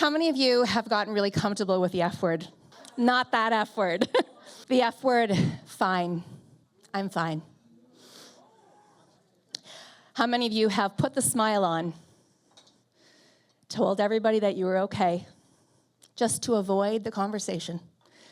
How many of you have gotten really comfortable with the F word? Not that F word. The F word, fine. I'm fine. How many of you have put the smile on, told everybody that you were okay, just to avoid the conversation,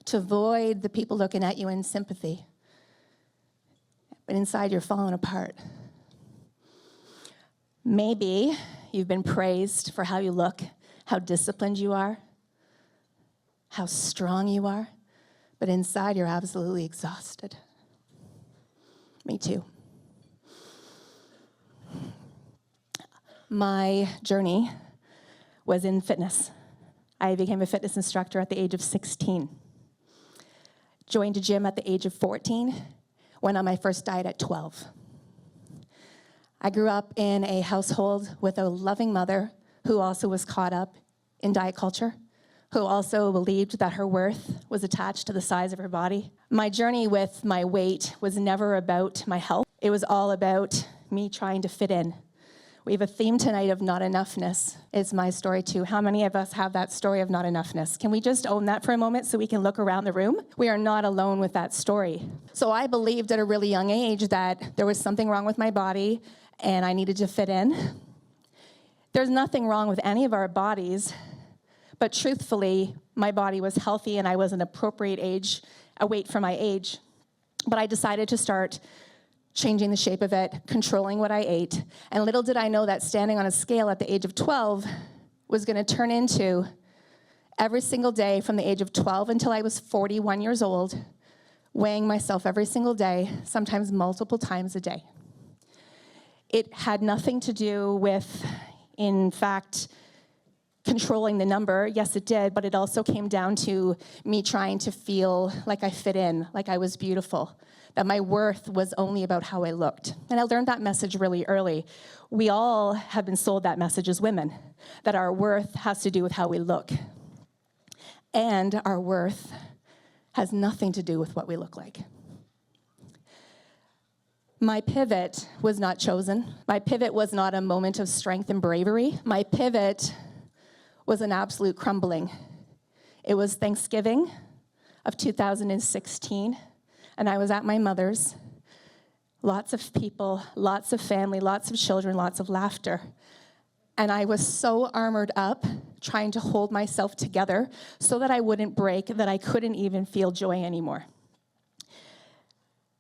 to avoid the people looking at you in sympathy? But inside you're falling apart. Maybe you've been praised for how you look, how disciplined you are, how strong you are, but inside you're absolutely exhausted. Me too. My journey was in fitness. I became a fitness instructor at the age of 16. Joined a gym at the age of 14. Went on my first diet at 12. I grew up in a household with a loving mother who also was caught up in diet culture, who also believed that her worth was attached to the size of her body. My journey with my weight was never about my health. It was all about me trying to fit in. We have a theme tonight of not enoughness. It's my story too. How many of us have that story of not enoughness? Can we just own that for a moment so we can look around the room? We are not alone with that story. So I believed at a really young age that there was something wrong with my body and I needed to fit in. There's nothing wrong with any of our bodies, but truthfully, my body was healthy and I was an appropriate age, a weight for my age. But I decided to start changing the shape of it, controlling what I ate. And little did I know that standing on a scale at the age of 12 was going to turn into every single day from the age of 12 until I was 41 years old, weighing myself every single day, sometimes multiple times a day. It had nothing to do with, in fact, controlling the number. Yes, it did, but it also came down to me trying to feel like I fit in, like I was beautiful, that my worth was only about how I looked. And I learned that message really early. We all have been sold that message as women, that our worth has to do with how we look. And our worth has nothing to do with what we look like. My pivot was not chosen. My pivot was not a moment of strength and bravery. My pivot was an absolute crumbling. It was Thanksgiving of 2016, and I was at my mother's. Lots of people, lots of family, lots of children, lots of laughter. And I was so armored up, trying to hold myself together so that I wouldn't break, that I couldn't even feel joy anymore.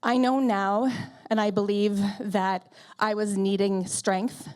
I know now, and I believe that I was needing strength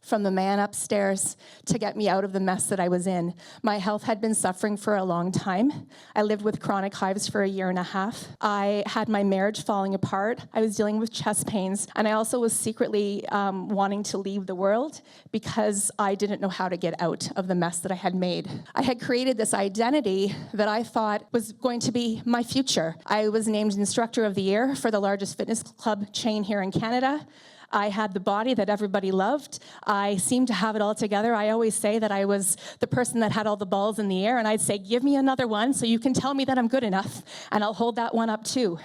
from the man upstairs to get me out of the mess that I was in. My health had been suffering for a long time. I lived with chronic hives for 1.5 years. I had my marriage falling apart. I was dealing with chest pains, and I also was secretly wanting to leave the world because I didn't know how to get out of the mess that I had made. I had created this identity that I thought was going to be my future. I was named Instructor of the Year for the largest fitness club chain here in Canada. I had the body that everybody loved. I seemed to have it all together. I always say that I was the person that had all the balls in the air, and I'd say, give me another one so you can tell me that I'm good enough, and I'll hold that one up too.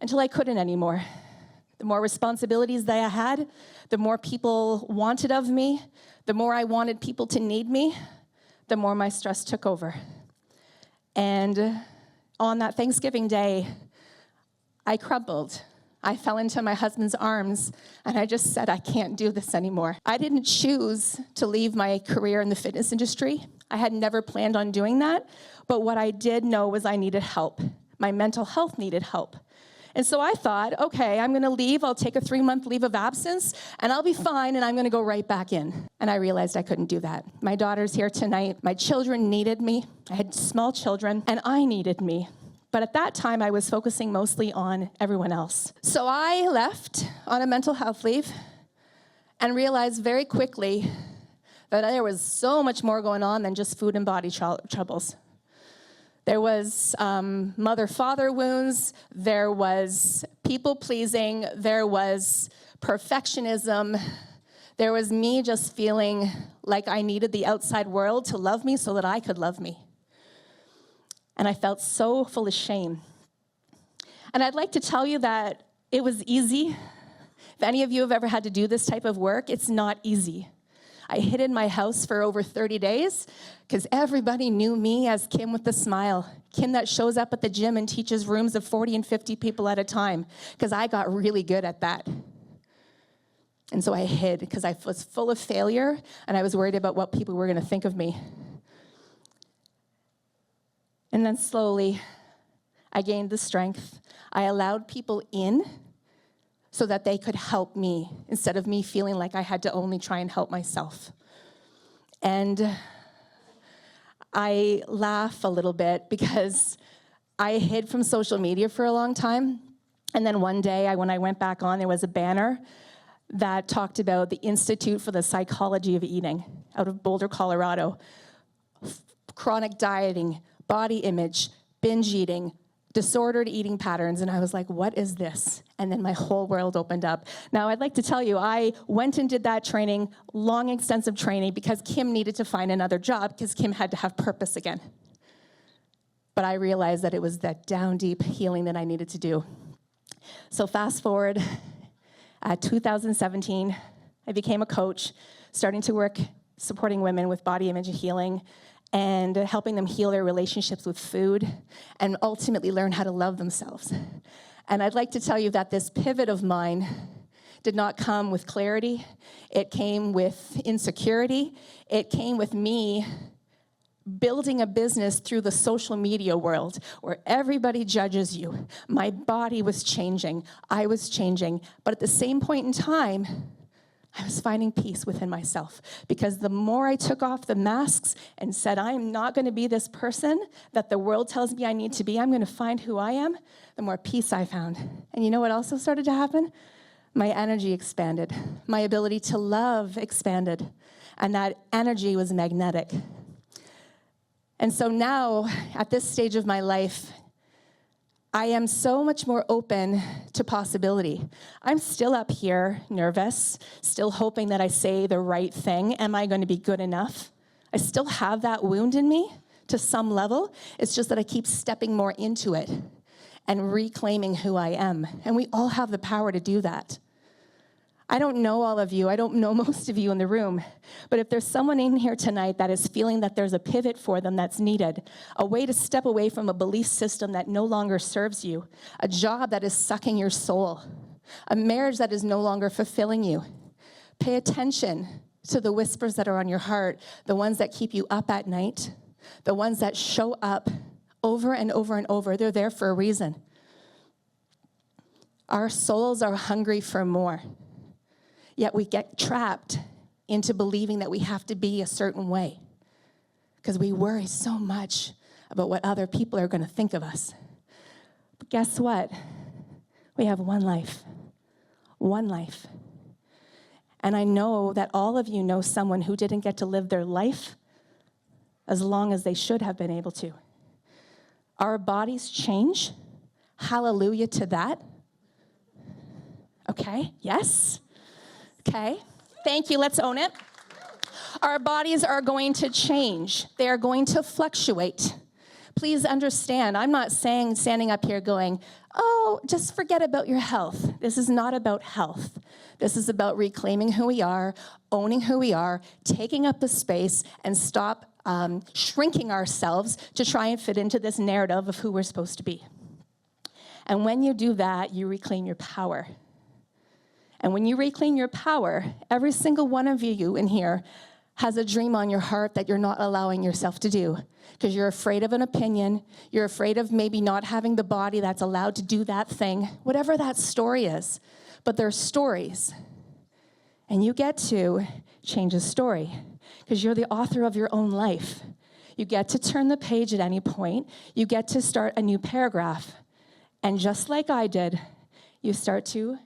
Until I couldn't anymore. The more responsibilities that I had, the more people wanted of me, the more I wanted people to need me, the more my stress took over. And on that Thanksgiving day, I crumbled. I fell into my husband's arms, and I just said, I can't do this anymore. I didn't choose to leave my career in the fitness industry. I had never planned on doing that, but what I did know was I needed help. My mental health needed help. And so I thought, okay, I'm gonna leave, I'll take a 3-month leave of absence, and I'll be fine, and I'm gonna go right back in. And I realized I couldn't do that. My daughter's here tonight. My children needed me. I had small children, and I needed me. But at that time, I was focusing mostly on everyone else. So I left on a mental health leave and realized very quickly that there was so much more going on than just food and body troubles. There was mother-father wounds, there was people-pleasing, there was perfectionism, there was me just feeling like I needed the outside world to love me so that I could love me. And I felt so full of shame. And I'd like to tell you that it was easy. If any of you have ever had to do this type of work, it's not easy. I hid in my house for over 30 days because everybody knew me as Kim with the smile. Kim that shows up at the gym and teaches rooms of 40 and 50 people at a time, because I got really good at that. And so I hid because I was full of failure and I was worried about what people were going to think of me. And then slowly, I gained the strength. I allowed people in so that they could help me instead of me feeling like I had to only try and help myself. And I laugh a little bit because I hid from social media for a long time. And then one day, when I went back on, there was a banner that talked about the Institute for the Psychology of Eating out of Boulder, Colorado. Chronic dieting, body image, binge eating, disordered eating patterns, and I was like, what is this? And then my whole world opened up. Now, I'd like to tell you, I went and did that training, long, extensive training, because Kim needed to find another job, because Kim had to have purpose again. But I realized that it was that down deep healing that I needed to do. So fast forward, 2017, I became a coach, starting to work supporting women with body image and healing, and helping them heal their relationships with food, and ultimately learn how to love themselves. And I'd like to tell you that this pivot of mine did not come with clarity. It came with insecurity. It came with me building a business through the social media world where everybody judges you. My body was changing. I was changing. But at the same point in time, I was finding peace within myself, because the more I took off the masks and said, I'm not going to be this person that the world tells me I need to be, I'm going to find who I am, the more peace I found. And you know what also started to happen? My energy expanded. My ability to love expanded. And that energy was magnetic. And so now, at this stage of my life, I am so much more open to possibility. I'm still up here, nervous, still hoping that I say the right thing. Am I going to be good enough? I still have that wound in me to some level. It's just that I keep stepping more into it and reclaiming who I am. And we all have the power to do that. I don't know all of you. I don't know most of you in the room. But if there's someone in here tonight that is feeling that there's a pivot for them that's needed, a way to step away from a belief system that no longer serves you, a job that is sucking your soul, a marriage that is no longer fulfilling you, pay attention to the whispers that are on your heart, the ones that keep you up at night, the ones that show up over and over and over. They're there for a reason. Our souls are hungry for more. Yet we get trapped into believing that we have to be a certain way because we worry so much about what other people are going to think of us. But guess what? We have one life. One life. And I know that all of you know someone who didn't get to live their life as long as they should have been able to. Our bodies change. Hallelujah to that. Okay, yes? Okay, thank you, let's own it. Our bodies are going to change. They are going to fluctuate. Please understand, I'm not standing up here going, oh, just forget about your health. This is not about health. This is about reclaiming who we are, owning who we are, taking up the space, and stop shrinking ourselves to try and fit into this narrative of who we're supposed to be. And when you do that, you reclaim your power. And when you reclaim your power, every single one of you in here has a dream on your heart that you're not allowing yourself to do because you're afraid of an opinion. You're afraid of maybe not having the body that's allowed to do that thing, whatever that story is. But they're stories. And you get to change a story because you're the author of your own life. You get to turn the page at any point. You get to start a new paragraph. And just like I did, you start to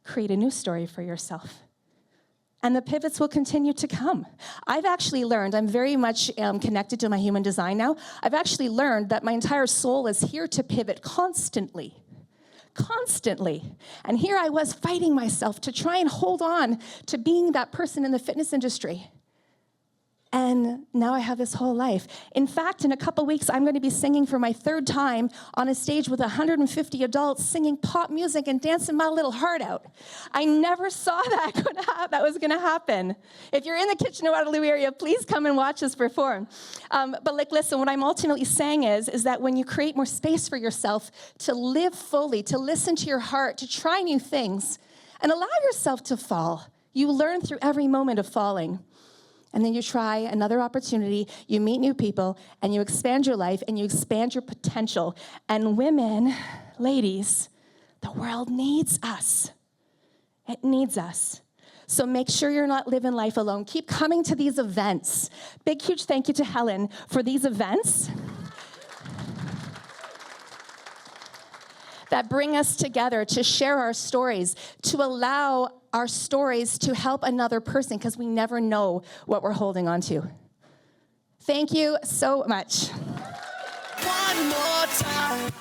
create a new story for yourself. And the pivots will continue to come. I've actually learned, I'm very much connected to my human design now. I've actually learned that my entire soul is here to pivot constantly. Constantly. And here I was fighting myself to try and hold on to being that person in the fitness industry. And now I have this whole life. In fact, in a couple weeks, I'm going to be singing for my third time on a stage with 150 adults singing pop music and dancing my little heart out. I never saw that was going to happen. If you're in the Kitchener-Waterloo area, please come and watch us perform. But listen, what I'm ultimately saying is that when you create more space for yourself to live fully, to listen to your heart, to try new things, and allow yourself to fall, you learn through every moment of falling. And then you try another opportunity, you meet new people, and you expand your life, and you expand your potential. And women, ladies, the world needs us. It needs us. So make sure you're not living life alone. Keep coming to these events. Big, huge thank you to Helen for these events that bring us together to share our stories, to allow our stories to help another person, because we never know what we're holding on to. Thank you so much. One more time.